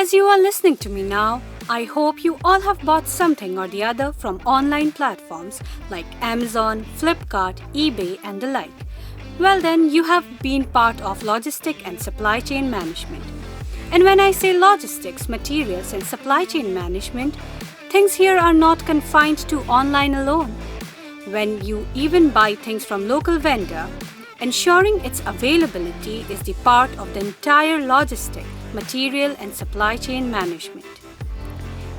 As you are listening to me now, I hope you all have bought something or the other from online platforms like Amazon, Flipkart, eBay and the like. Well then, you have been part of logistic and supply chain management. And when I say logistics, materials and supply chain management, things here are not confined to online alone. When you even buy things from local vendor, ensuring its availability is the part of the entire logistic, material and supply chain management.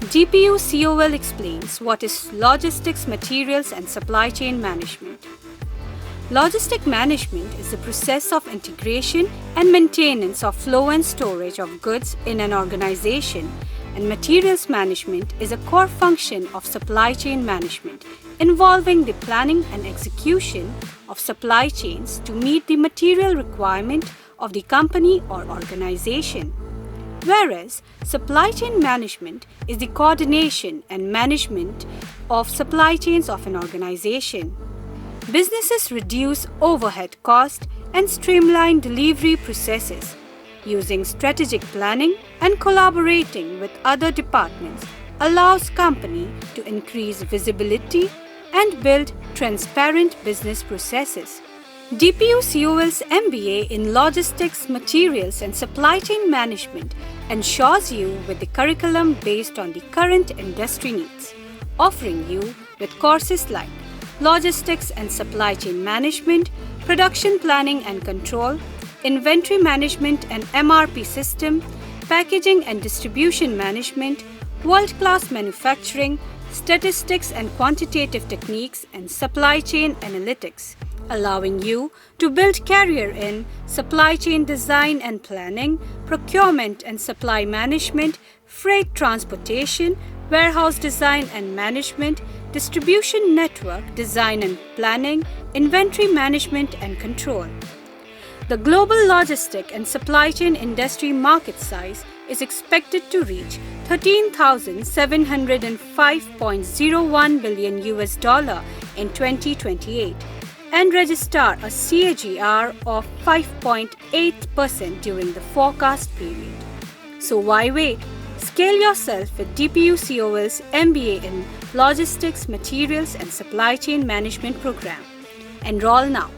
DPU-COL explains what is logistics, materials and supply chain management. Logistic management is the process of integration and maintenance of flow and storage of goods in an organization, and materials management is a core function of supply chain management, involving the planning and execution of supply chains to meet the material requirement of the company or organization. Whereas supply chain management is the coordination and management of supply chains of an organization. Businesses reduce overhead costs and streamline delivery processes. Using strategic planning and collaborating with other departments allows company to increase visibility and build transparent business processes. DPU-COL's MBA in Logistics, Materials and Supply Chain Management ensures you with the curriculum based on the current industry needs, offering you with courses like Logistics and Supply Chain Management, Production Planning and Control, Inventory Management and MRP System, Packaging and Distribution Management, World-Class Manufacturing, Statistics and Quantitative Techniques and Supply Chain Analytics, allowing you to build career in supply chain design and planning, procurement and supply management, freight transportation, warehouse design and management, distribution network design and planning, inventory management and control. The global logistic and supply chain industry market size is expected to reach $13,705.01 billion in 2028 and register a CAGR of 5.8% during the forecast period. So why wait? Scale yourself with DPU-COL's MBA in Logistics, Materials and Supply Chain Management program. Enroll now.